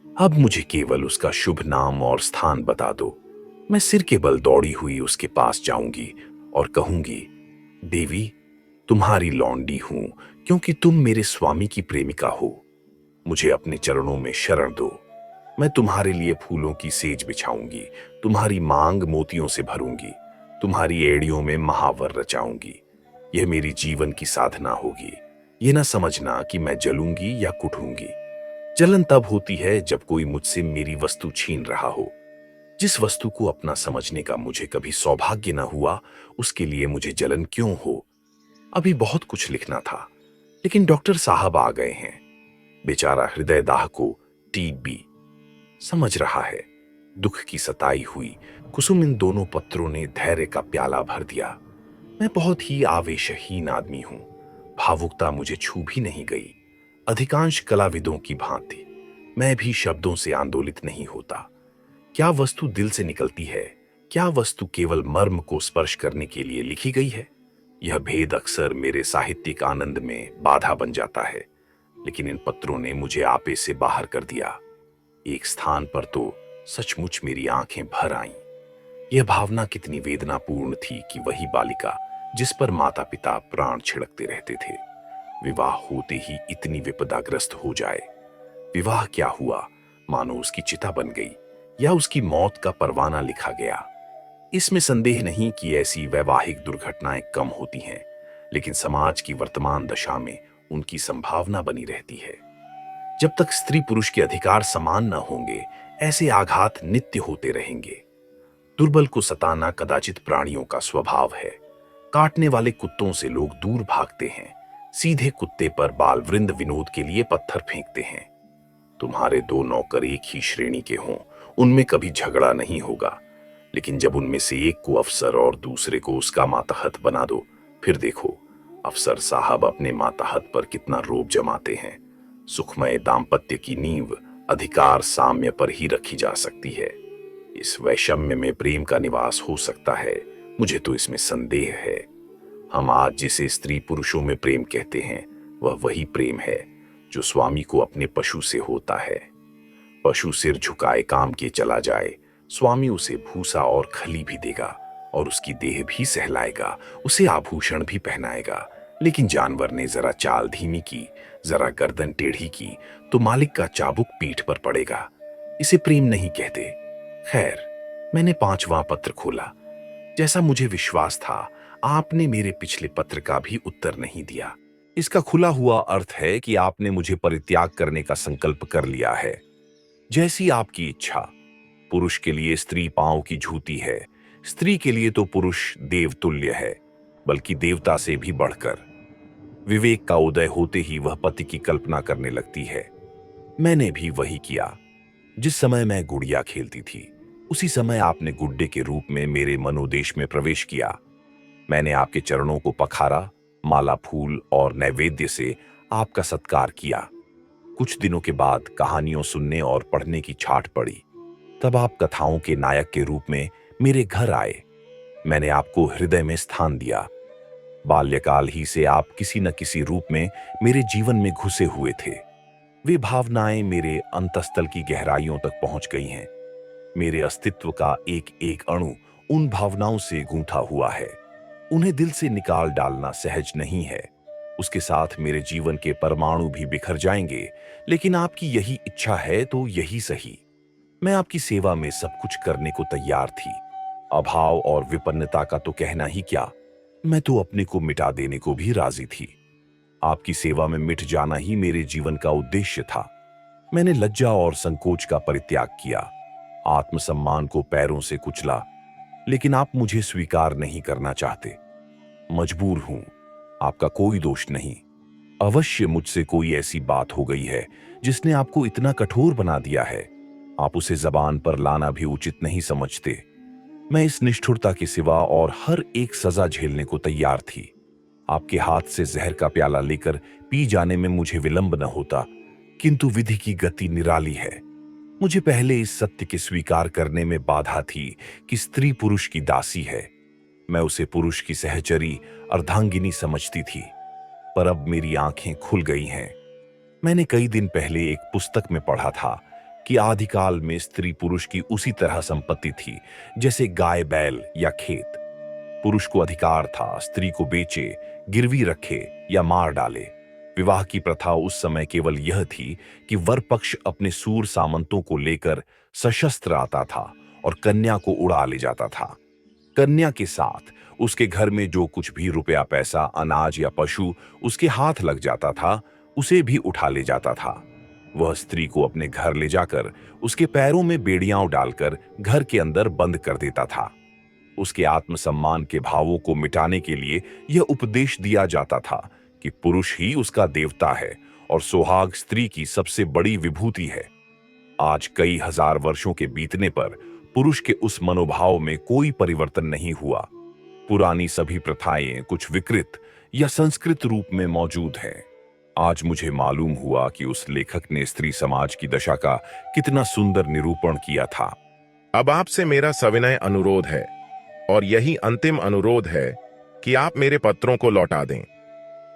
[SPEAKER 1] अब मुझे केवल उसका शुभ नाम और स्थान बता दो। मैं सिर के बल दौड़ी हुई उसके पास जाऊंगी और कहूंगी, देवी, तुम्हारी लौंडी हूं क्योंकि तुम मेरे स्वामी की प्रेमिका हो। मुझे अपने चरणों में शरण दो। मैं तुम्हारे लिए फूलों की सेज बिछाऊंगी, तुम्हारी मांग मोतियों से भरूंगी, तुम्हारी एड़ियों में महावर रचाऊंगी। यह मेरी जीवन की साधना होगी। यह ना समझना कि मैं जलूंगी या कुटूंगी। जलन तब होती है जब कोई मुझसे मेरी वस्तु छीन रहा हो। जिस वस्तु को अपना समझने का मुझे कभी सौभाग्य न हुआ, उसके लिए मुझे जलन क्यों हो? अभी बहुत कुछ लिखना था, लेकिन डॉक्टर साहब आ गए हैं। बेचारा हृदय दाह को टीबी समझ रहा है। दुख की सताई हुई कुसुम इन दोनों पत्रों ने धैर्य का प्याला भर दिया। मैं बहुत ही आवेशहीन आदमी हूं। भावुकता मुझे छू भी नहीं गई। अधिकांश कलाविदों की भांति मैं भी शब्दों से आंदोलित नहीं होता। क्या वस्तु दिल से निकलती है? क्या वस्तु केवल मर्म को स्पर्श करने के लिए लिखी गई है? यह भेद अक्सर मेरे साहित्यिक आनंद में बाधा बन जाता है, लेकिन इन पत्रों ने मुझे आपे से बाहर कर दिया। एक स्थान पर तो सचमुच मेरी आंखें भर आईं। यह भावना कितनी वेदनापूर्ण थी कि वही बालिका जिस पर माता पिता प्राण छिड़कते रहते थे, विवाह होते ही इतनी विपदाग्रस्त हो जाए। विवाह क्या हुआ, मानो उसकी चिता बन गई या उसकी मौत का परवाना लिखा गया। इसमें संदेह नहीं कि ऐसी वैवाहिक दुर्घटनाएं कम होती हैं, लेकिन समाज की वर्तमान दशा में उनकी संभावना बनी रहती है। जब तक स्त्री पुरुष के अधिकार समान न होंगे, ऐसे आघात नित्य होते रहेंगे। दुर्बल को सताना कदाचित प्राणियों का स्वभाव है। काटने वाले कुत्तों से लोग दूर भागते हैं। सीधे कुत्ते पर बाल वृंद विनोद के लिए पत्थर फेंकते हैं। तुम्हारे 2 नौकर एक ही श्रेणी के हों, उनमें कभी झगड़ा नहीं होगा, लेकिन जब उनमें से एक को अफसर और दूसरे को उसका मातहत बना दो, फिर देखो अफसर साहब अपने मातहत पर कितना रोब जमाते हैं। सुखमय दाम्पत्य की नींव अधिकार साम्य पर ही रखी जा सकती है। इस वैषम्य में प्रेम का निवास हो सकता है, मुझे तो इसमें संदेह है। हम आज जिसे स्त्री पुरुषों में प्रेम कहते हैं, वह वही प्रेम है जो स्वामी को अपने पशु से होता है। पशु सिर झुकाए काम के चला जाए, स्वामी उसे भूसा और खली भी देगा और उसकी देह भी सहलाएगा, उसे आभूषण भी पहनाएगा, लेकिन जानवर ने जरा चाल धीमी की, जरा गर्दन टेढ़ी की, तो मालिक का चाबुक पीठ पर पड़ेगा। इसे प्रेम नहीं कहते। खैर, मैंने 5वां पत्र खोला। जैसा मुझे विश्वास था, आपने मेरे पिछले पत्र का भी उत्तर नहीं दिया। इसका खुला हुआ अर्थ है कि आपने मुझे परित्याग करने का संकल्प कर लिया है। जैसी आपकी इच्छा। पुरुष के लिए स्त्री पांव की जूती है, स्त्री के लिए तो पुरुष देवतुल्य है, बल्कि देवता से भी बढ़कर। विवेक का उदय होते ही वह पति की कल्पना करने लगती है। मैंने भी वही किया। जिस समय मैं गुड़िया खेलती थी, उसी समय आपने गुड्डे के रूप में मेरे मनोदेश में प्रवेश किया। मैंने आपके चरणों को पखारा, माला फूल और नैवेद्य से आपका सत्कार किया। कुछ दिनों के बाद कहानियों सुनने और पढ़ने की छाट पड़ी। तब आप कथाओं के नायक के रूप में मेरे घर आए। मैंने आपको हृदय में स्थान दिया। बाल्यकाल ही से आप किसी न किसी रूप में मेरे जीवन में घुसे हुए थे। वे भावनाएं मेरे अंतस्तल की गहराइयों तक पहुंच गई हैं। मेरे अस्तित्व का एक एक अणु उन भावनाओं से गूंथा हुआ है। उन्हें दिल से निकाल डालना सहज नहीं है। उसके साथ मेरे जीवन के परमाणु भी बिखर जाएंगे, लेकिन आपकी यही इच्छा है तो यही सही। मैं आपकी सेवा में सब कुछ करने को तैयार थी। अभाव और विपन्नता का तो कहना ही क्या, मैं तो अपने को मिटा देने को भी राजी थी। आपकी सेवा में मिट जाना ही मेरे जीवन का उद्देश्य था। मैंने लज्जा और संकोच का परित्याग किया, आत्मसम्मान को पैरों से कुचला, लेकिन आप मुझे स्वीकार नहीं करना चाहते। मजबूर हूं, आपका कोई दोष नहीं। अवश्य मुझसे कोई ऐसी बात हो गई है जिसने आपको इतना कठोर बना दिया है। आप उसे जबान पर लाना भी उचित नहीं समझते। मैं इस निष्ठुरता के सिवा और हर एक सजा झेलने को तैयार थी। आपके हाथ से जहर का प्याला लेकर पी जाने में मुझे विलंब न होता, किंतु विधि की गति निराली है। मुझे पहले इस सत्य के स्वीकार करने में बाधा थी कि स्त्री पुरुष की दासी है। मैं उसे पुरुष की सहचरी, अर्धांगिनी समझती थी। पर अब मेरी आंखें खुल गई हैं। मैंने कई दिन पहले एक पुस्तक में पढ़ा था कि आदिकाल में स्त्री पुरुष की उसी तरह संपत्ति थी जैसे गाय बैल या खेत। पुरुष को अधिकार था स्त्री को बेचे, गिरवी रखे या मार डाले। विवाह की प्रथा उस समय केवल यह थी कि वर पक्ष अपने सूर सामंतों को लेकर सशस्त्र आता था और कन्या को उड़ा ले जाता था। कन्या के साथ उसके घर में जो कुछ भी रुपया पैसा, अनाज या पशु उसके हाथ लग जाता था, उसे भी उठा ले जाता था। वह स्त्री को अपने घर ले जाकर उसके पैरों में बेड़ियां डालकर घर के अंदर बंद कर देता था। उसके आत्मसम्मान के भावों को मिटाने के लिए यह उपदेश दिया जाता था कि पुरुष ही उसका देवता है और सुहाग स्त्री की सबसे बड़ी विभूति है। आज कई हजार वर्षों के बीतने पर पुरुष के उस मनोभाव में कोई परिवर्तन नहीं हुआ। पुरानी सभी प्रथाएं कुछ विकृत या संस्कृत रूप में मौजूद हैं। आज मुझे मालूम हुआ कि उस लेखक ने स्त्री समाज की दशा का कितना सुंदर निरूपण किया था।
[SPEAKER 2] अब आपसे मेरा सविनय अनुरोध है, और यही अंतिम अनुरोध है कि आप मेरे पत्रों को लौटा दें।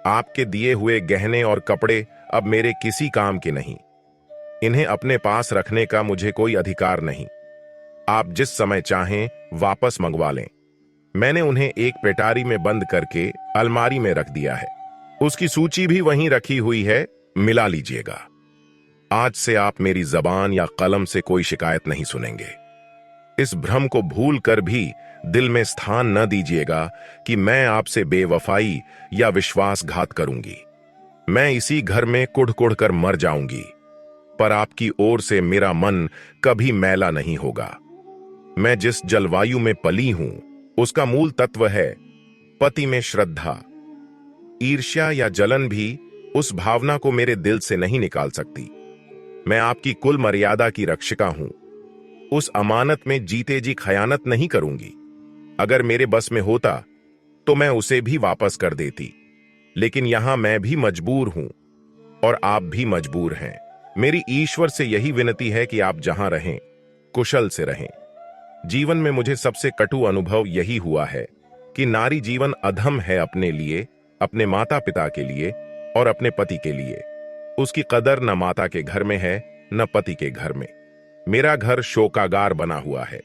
[SPEAKER 2] आपके दिए हुए गहने और कपड़े अब मेरे किसी काम के नहीं। इन्हें अपने पास रखने का मुझे कोई अधिकार नहीं। आप जिस समय चाहें वापस मंगवा लें। मैंने उन्हें एक पेटारी में बंद करके अलमारी में रख दिया है। उसकी सूची भी वहीं रखी हुई है, मिला लीजिएगा। आज से आप मेरी जबान या कलम से कोई शिकायत नहीं सुनेंगे। इस भ्रम को भूल कर भी दिल में स्थान न दीजिएगा कि मैं आपसे बेवफाई या विश्वासघात करूंगी। मैं इसी घर में कुढ़ कुढ़ कर मर जाऊंगी, पर आपकी ओर से मेरा मन कभी मैला नहीं होगा। मैं जिस जलवायु में पली हूं, उसका मूल तत्व है पति में श्रद्धा। ईर्ष्या या जलन भी उस भावना को मेरे दिल से नहीं निकाल सकती। मैं आपकी कुल मर्यादा की रक्षिका हूं। उस अमानत में जीते जी खयानत नहीं करूंगी। अगर मेरे बस में होता तो मैं उसे भी वापस कर देती, लेकिन यहां मैं भी मजबूर हूं और आप भी मजबूर हैं। मेरी ईश्वर से यही विनती है कि आप जहां रहें, कुशल से रहें। जीवन में मुझे सबसे कटु अनुभव यही हुआ है कि नारी जीवन अधम है अपने लिए, अपने माता पिता के लिए और अपने पति के लिए। उसकी कदर न माता के घर में है न पति के घर में। मेरा घर शोकागार बना हुआ है।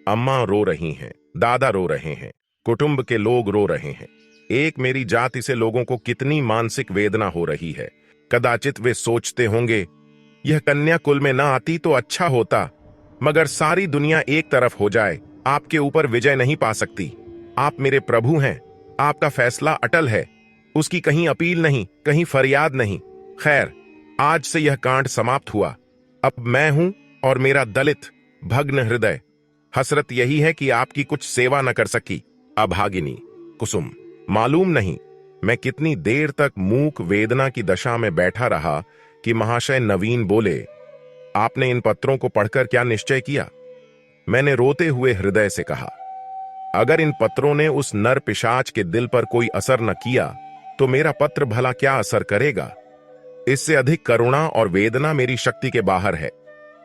[SPEAKER 2] अम्मा रो रही हैं, दादा रो रहे हैं, कुटुंब के लोग रो रहे हैं। एक मेरी जाति से लोगों को कितनी मानसिक वेदना हो रही है। कदाचित वे सोचते होंगे, यह कन्या कुल में ना आती तो अच्छा होता, मगर सारी दुनिया एक तरफ हो जाए, आपके ऊपर विजय नहीं पा सकती। आप मेरे प्रभु हैं, आपका फैसला अटल है, उसकी कहीं अपील नहीं, कहीं फरियाद नहीं। खैर, आज से यह कांड समाप्त हुआ। अब मैं हूं और मेरा दलित भग्न हृदय। हसरत यही है कि आपकी कुछ सेवा न कर सकी। अभागिनी कुसुम, मालूम नहीं मैं कितनी देर तक मूक वेदना की दशा में बैठा रहा कि महाशय नवीन बोले, आपने इन पत्रों को पढ़कर क्या निश्चय किया? मैंने रोते हुए हृदय से कहा, अगर इन पत्रों ने उस नर पिशाच के दिल पर कोई असर न किया तो मेरा पत्र भला क्या असर करेगा? इससे अधिक करुणा और वेदना मेरी शक्ति के बाहर है।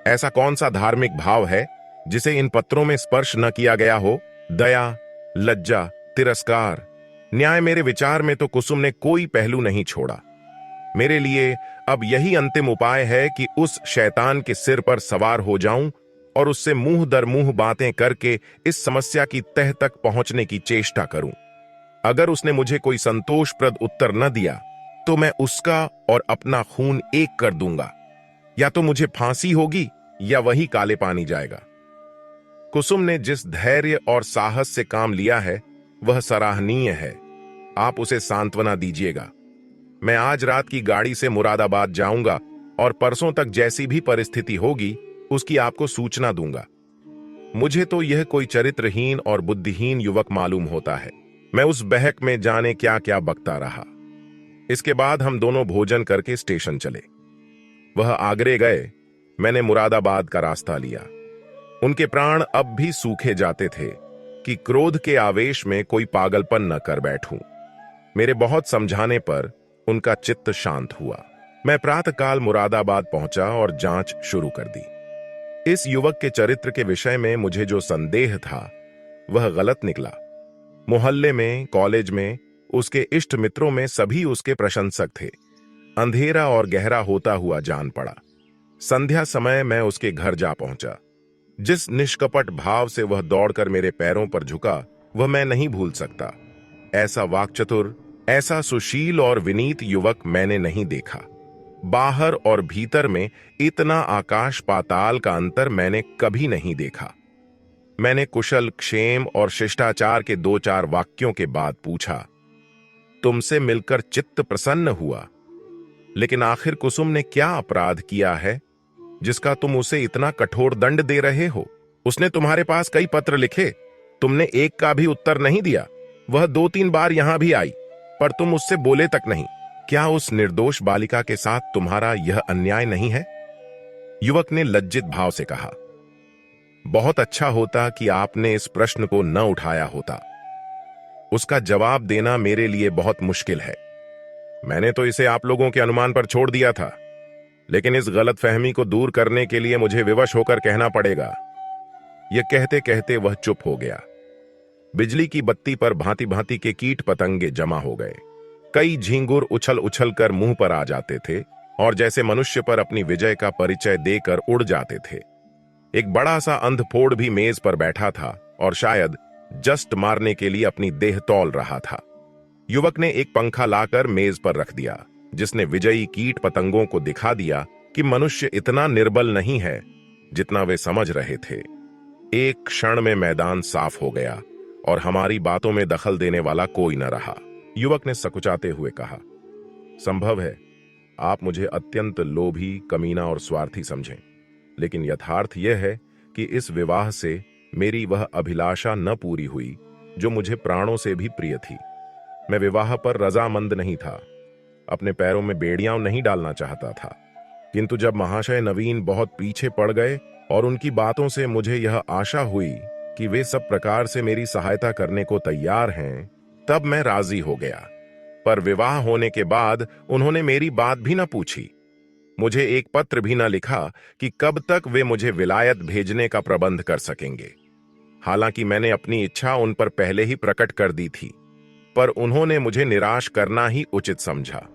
[SPEAKER 2] ऐसा कौन सा धार्मिक भाव है जिसे इन पत्रों में स्पर्श न किया गया हो? दया, लज्जा, तिरस्कार, न्याय, मेरे विचार में तो कुसुम ने कोई पहलू नहीं छोड़ा। मेरे लिए अब यही अंतिम उपाय है कि उस शैतान के सिर पर सवार हो जाऊं और उससे मुंह दर मुंह बातें करके इस समस्या की तह तक पहुंचने की चेष्टा करूं। अगर उसने मुझे कोई संतोषप्रद उत्तर न दिया तो मैं उसका और अपना खून एक कर दूंगा। या तो मुझे फांसी होगी या वही काले पानी जाएगा। कुसुम ने जिस धैर्य और साहस से काम लिया है वह सराहनीय है। आप उसे सांत्वना दीजिएगा। मैं आज रात की गाड़ी से मुरादाबाद जाऊंगा और परसों तक जैसी भी परिस्थिति होगी उसकी आपको सूचना दूंगा। मुझे तो यह कोई चरित्रहीन और बुद्धिहीन युवक मालूम होता है। मैं उस बहक में जाने क्या क्या बकता रहा। इसके बाद हम दोनों भोजन करके स्टेशन चले। वह आगरे गए, मैंने मुरादाबाद का रास्ता लिया। उनके प्राण अब भी सूखे जाते थे कि क्रोध के आवेश में कोई पागलपन न कर बैठूं। मेरे बहुत समझाने पर उनका चित्त शांत हुआ। मैं प्रातःकाल मुरादाबाद पहुंचा और जांच शुरू कर दी। इस युवक के चरित्र के विषय में मुझे जो संदेह था वह गलत निकला। मोहल्ले में, कॉलेज में, उसके इष्ट मित्रों में सभी उसके प्रशंसक थे। अंधेरा और गहरा होता हुआ जान पड़ा। संध्या समय मैं उसके घर जा पहुंचा। जिस निष्कपट भाव से वह दौड़कर मेरे पैरों पर झुका वह मैं नहीं भूल सकता। ऐसा वाक्चतुर, ऐसा सुशील और विनीत युवक मैंने नहीं देखा। बाहर और भीतर में इतना आकाश पाताल का अंतर मैंने कभी नहीं देखा। मैंने कुशल क्षेम और शिष्टाचार के 2-4 वाक्यों के बाद पूछा, तुमसे मिलकर चित्त प्रसन्न हुआ, लेकिन आखिर कुसुम ने क्या अपराध किया है जिसका तुम उसे इतना कठोर दंड दे रहे हो? उसने तुम्हारे पास कई पत्र लिखे, तुमने एक का भी उत्तर नहीं दिया। वह 2-3 बार यहां भी आई, पर तुम उससे बोले तक नहीं। क्या उस निर्दोष बालिका के साथ तुम्हारा यह अन्याय नहीं है? युवक ने लज्जित भाव से कहा, बहुत अच्छा होता कि आपने इस प्रश्न को न उठाया होता। उसका जवाब देना मेरे लिए बहुत मुश्किल है। मैंने तो इसे आप लोगों के अनुमान पर छोड़ दिया था, लेकिन इस गलतफहमी को दूर करने के लिए मुझे विवश होकर कहना पड़ेगा। यह कहते कहते वह चुप हो गया। बिजली की बत्ती पर भांति भांति के कीट पतंगे जमा हो गए। कई झींगुर उछल उछल कर मुंह पर आ जाते थे और जैसे मनुष्य पर अपनी विजय का परिचय देकर उड़ जाते थे। एक बड़ा सा अंधफोड़ भी मेज पर बैठा था और शायद जस्ट मारने के लिए अपनी देह तौल रहा था। युवक ने एक पंखा लाकर मेज पर रख दिया, जिसने विजयी कीट पतंगों को दिखा दिया कि मनुष्य इतना निर्बल नहीं है जितना वे समझ रहे थे। एक क्षण में मैदान साफ हो गया और हमारी बातों में दखल देने वाला कोई न रहा। युवक ने सकुचाते हुए कहा, संभव है आप मुझे अत्यंत लोभी, कमीना और स्वार्थी समझें, लेकिन यथार्थ यह है कि इस विवाह से मेरी वह अभिलाषा न पूरी हुई जो मुझे प्राणों से भी प्रिय थी। मैं विवाह पर रजामंद नहीं था, अपने पैरों में बेड़ियां नहीं डालना चाहता था, किंतु जब महाशय नवीन बहुत पीछे पड़ गए और उनकी बातों से मुझे यह आशा हुई कि वे सब प्रकार से मेरी सहायता करने को तैयार हैं, तब मैं राजी हो गया। पर विवाह होने के बाद उन्होंने मेरी बात भी न पूछी, मुझे एक पत्र भी न लिखा कि कब तक वे मुझे विलायत भेजने का प्रबंध कर सकेंगे। हालांकि मैंने अपनी इच्छा उन पर पहले ही प्रकट कर दी थी, पर उन्होंने मुझे निराश करना ही उचित समझा।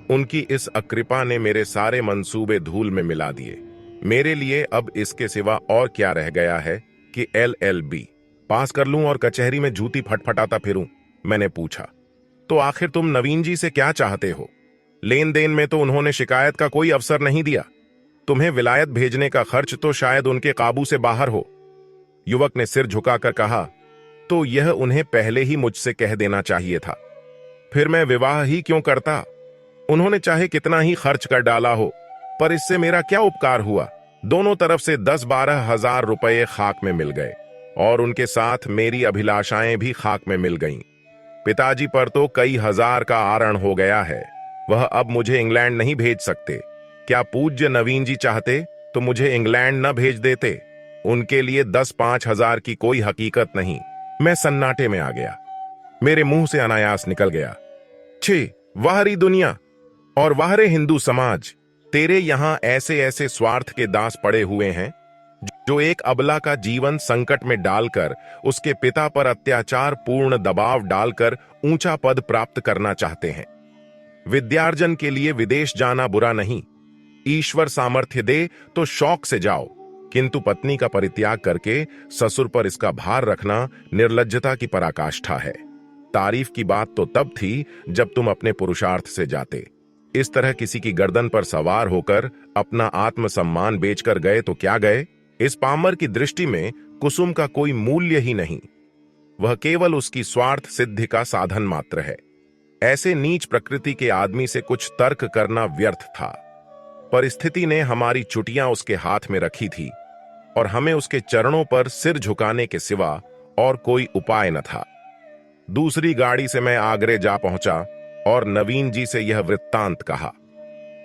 [SPEAKER 2] उनकी इस अकृपा ने मेरे सारे मंसूबे धूल में मिला दिए। मेरे लिए अब इसके सिवा और क्या रह गया है कि LL.B. पास कर लूं और कचहरी में जूती फटफटाता फिरूं? मैंने पूछा। तो आखिर तुम नवीन जी से क्या चाहते हो? लेन देन में तो उन्होंने शिकायत का कोई अवसर नहीं दिया। तुम्हें विलायत भेजने का खर्च तो शायद उनके काबू से बाहर हो। युवक ने सिर झुकाकर कहा, तो यह उन्हें पहले ही मुझसे कह देना चाहिए था। फिर मैं विवाह ही क्यों करता? उन्होंने चाहे कितना ही खर्च कर डाला हो, पर इससे मेरा क्या उपकार हुआ? दोनों तरफ से 10-12 हजार रुपये खाक में मिल गए और उनके साथ मेरी अभिलाषाएं भी खाक में मिल गईं। पिताजी पर तो कई हजार का आरण हो गया है। वह अब मुझे इंग्लैंड नहीं भेज सकते। क्या पूज्य नवीन जी चाहते तो मुझे इंग्लैंड न भेज देते? उनके लिए 10-5 हजार की कोई हकीकत नहीं। मैं सन्नाटे में आ गया। मेरे मुंह से अनायास निकल गया, छी, वाहरी दुनिया और वाहरे हिंदू समाज, तेरे यहां ऐसे ऐसे स्वार्थ के दास पड़े हुए हैं जो एक अबला का जीवन संकट में डालकर उसके पिता पर अत्याचार पूर्ण दबाव डालकर ऊंचा पद प्राप्त करना चाहते हैं। विद्यार्जन के लिए विदेश जाना बुरा नहीं, ईश्वर सामर्थ्य दे तो शौक से जाओ, किंतु पत्नी का परित्याग करके ससुर पर इसका भार रखना निर्लज्जता की पराकाष्ठा है। तारीफ की बात तो तब थी जब तुम अपने पुरुषार्थ से जाते। इस तरह किसी की गर्दन पर सवार होकर अपना आत्मसम्मान बेचकर गए तो क्या गए? इस पामर की दृष्टि में कुसुम का कोई मूल्य ही नहीं। वह केवल उसकी स्वार्थ सिद्धि का साधन मात्र है। ऐसे नीच प्रकृति के आदमी से कुछ तर्क करना व्यर्थ था। परिस्थिति ने हमारी चुटियां उसके हाथ में रखी थी और हमें उसके चरणों पर सिर झुकाने के सिवा और कोई उपाय न था। दूसरी गाड़ी से मैं आगरे जा पहुंचा और नवीन जी से यह वृत्तांत कहा।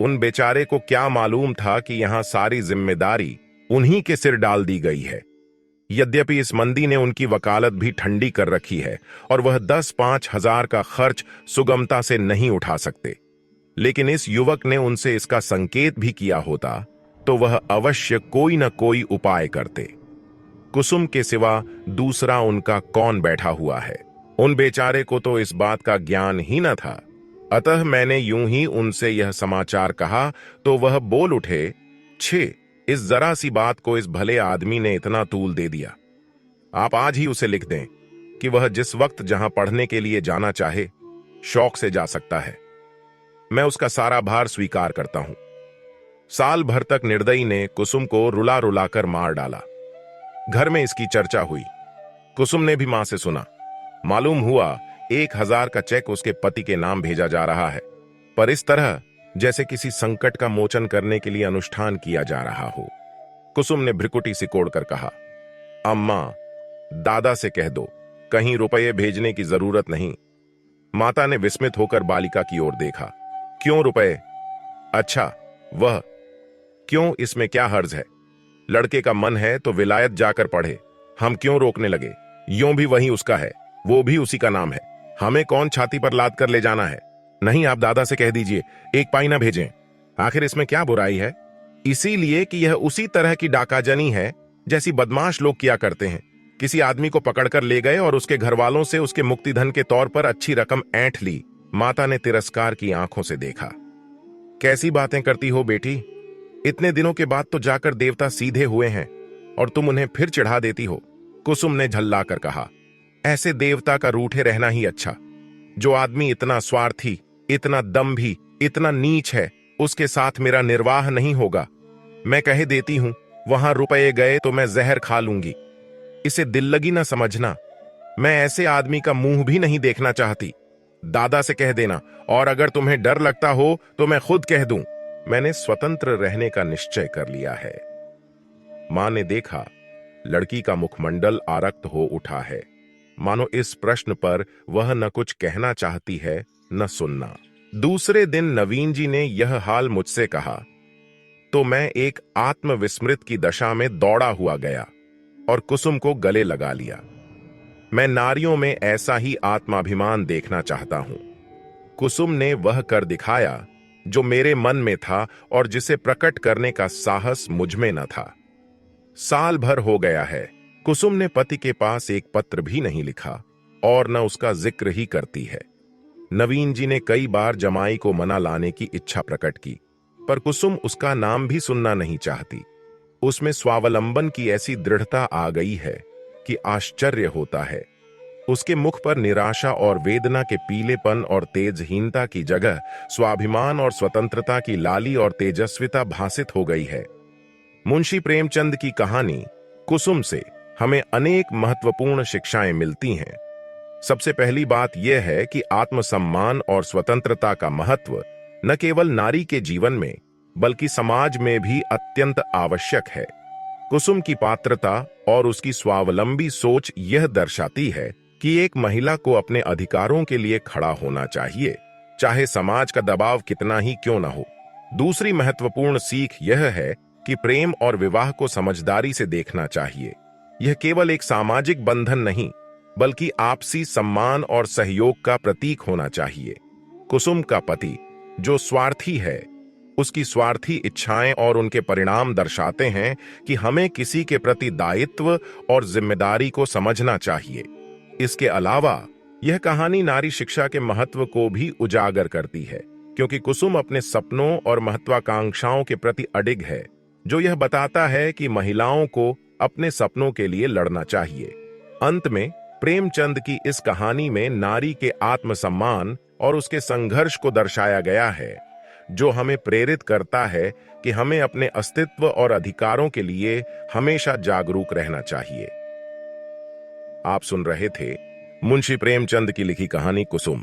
[SPEAKER 2] उन बेचारे को क्या मालूम था कि यहां सारी जिम्मेदारी उन्हीं के सिर डाल दी गई है। यद्यपि इस मंदी ने उनकी वकालत भी ठंडी कर रखी है और वह 10-5 हजार का खर्च सुगमता से नहीं उठा सकते, लेकिन इस युवक ने उनसे इसका संकेत भी किया होता तो वह अवश्य कोई न कोई उपाय करते। कुसुम के सिवा दूसरा उनका कौन बैठा हुआ है? उन बेचारे को तो इस बात का ज्ञान ही न था। अतः मैंने यूं ही उनसे यह समाचार कहा तो वह बोल उठे, छे, इस जरा सी बात को इस भले आदमी ने इतना तूल दे दिया। आप आज ही उसे लिख दें कि वह जिस वक्त जहां पढ़ने के लिए जाना चाहे शौक से जा सकता है। मैं उसका सारा भार स्वीकार करता हूं। साल भर तक निर्दयी ने कुसुम को रुला रुलाकर मार डाला। घर में इसकी चर्चा हुई। कुसुम ने भी मां से सुना। मालूम हुआ 1000 का चेक उसके पति के नाम भेजा जा रहा है, पर इस तरह जैसे किसी संकट का मोचन करने के लिए अनुष्ठान किया जा रहा हो। कुसुम ने भ्रिकुटी सिकोड़कर कहा, अम्मा, दादा से कह दो, कहीं रुपये भेजने की जरूरत नहीं। माता ने विस्मित होकर बालिका की ओर देखा। क्यों रुपए? अच्छा, वह क्यों? इसमें क्या हर्ज है? लड़के का मन है तो विलायत जाकर पढ़े, हम क्यों रोकने लगे? यूं भी वही उसका है, वो भी उसी का नाम है। हमें कौन छाती पर लाद कर ले जाना है? नहीं, आप दादा से कह दीजिए एक पाई ना भेजें। आखिर इसमें क्या बुराई है? इसीलिए कि यह उसी तरह की डाकाजनी है जैसी बदमाश लोग किया करते हैं। किसी आदमी को पकड़कर ले गए और उसके घर वालों से उसके मुक्तिधन के तौर पर अच्छी रकम ऐंठ ली। माता ने तिरस्कार की आंखों से देखा। कैसी बातें करती हो बेटी? इतने दिनों के बाद तो जाकर देवता सीधे हुए हैं और तुम उन्हें फिर चिढ़ा देती हो। कुसुम ने झल्लाकर कहा, ऐसे देवता का रूठे रहना ही अच्छा। जो आदमी इतना स्वार्थी, इतना दम्भी, इतना नीच है, उसके साथ मेरा निर्वाह नहीं होगा। मैं कह देती हूं, वहां रुपये गए तो मैं जहर खा लूंगी। इसे दिल लगी ना समझना। मैं ऐसे आदमी का मुंह भी नहीं देखना चाहती। दादा से कह देना, और अगर तुम्हें डर लगता हो तो मैं खुद कह दूं। मैंने स्वतंत्र रहने का निश्चय कर लिया है। मां ने देखा, लड़की का मुखमंडल आरक्त हो उठा है, मानो इस प्रश्न पर वह न कुछ कहना चाहती है न सुनना। दूसरे दिन नवीन जी ने यह हाल मुझसे कहा तो मैं एक आत्मविस्मृत की दशा में दौड़ा हुआ गया और कुसुम को गले लगा लिया। मैं नारियों में ऐसा ही आत्माभिमान देखना चाहता हूं। कुसुम ने वह कर दिखाया जो मेरे मन में था और जिसे प्रकट करने का साहस मुझ में न था। साल भर हो गया है, कुसुम ने पति के पास एक पत्र भी नहीं लिखा और न उसका जिक्र ही करती है। नवीन जी ने कई बार जमाई को मना लाने की इच्छा प्रकट की, पर कुसुम उसका नाम भी सुनना नहीं चाहती। उसमें स्वावलंबन की ऐसी दृढ़ता आ गई है कि आश्चर्य होता है। उसके मुख पर निराशा और वेदना के पीलेपन और तेजहीनता की जगह स्वाभिमान और स्वतंत्रता की लाली और तेजस्विता भासित हो गई है। मुंशी प्रेमचंद की कहानी कुसुम से हमें अनेक महत्वपूर्ण शिक्षाएं मिलती हैं। सबसे पहली बात यह है कि आत्मसम्मान और स्वतंत्रता का महत्व न केवल नारी के जीवन में बल्कि समाज में भी अत्यंत आवश्यक है। कुसुम की पात्रता और उसकी स्वावलंबी सोच यह दर्शाती है कि एक महिला को अपने अधिकारों के लिए खड़ा होना चाहिए, चाहे समाज का दबाव कितना ही क्यों न हो। दूसरी महत्वपूर्ण सीख यह है कि प्रेम और विवाह को समझदारी से देखना चाहिए। यह केवल एक सामाजिक बंधन नहीं बल्कि आपसी सम्मान और सहयोग का प्रतीक होना चाहिए। कुसुम का पति जो स्वार्थी है, उसकी स्वार्थी इच्छाएं और उनके परिणाम दर्शाते हैं कि हमें किसी के प्रति दायित्व और जिम्मेदारी को समझना चाहिए। इसके अलावा यह कहानी नारी शिक्षा के महत्व को भी उजागर करती है, क्योंकि कुसुम अपने सपनों और महत्वाकांक्षाओं के प्रति अडिग है, जो यह बताता है कि महिलाओं को अपने सपनों के लिए लड़ना चाहिए। अंत में प्रेमचंद की इस कहानी में नारी के आत्मसम्मान और उसके संघर्ष को दर्शाया गया है, जो हमें प्रेरित करता है कि हमें अपने अस्तित्व और अधिकारों के लिए हमेशा जागरूक रहना चाहिए। आप सुन रहे थे मुंशी प्रेमचंद की लिखी कहानी कुसुम।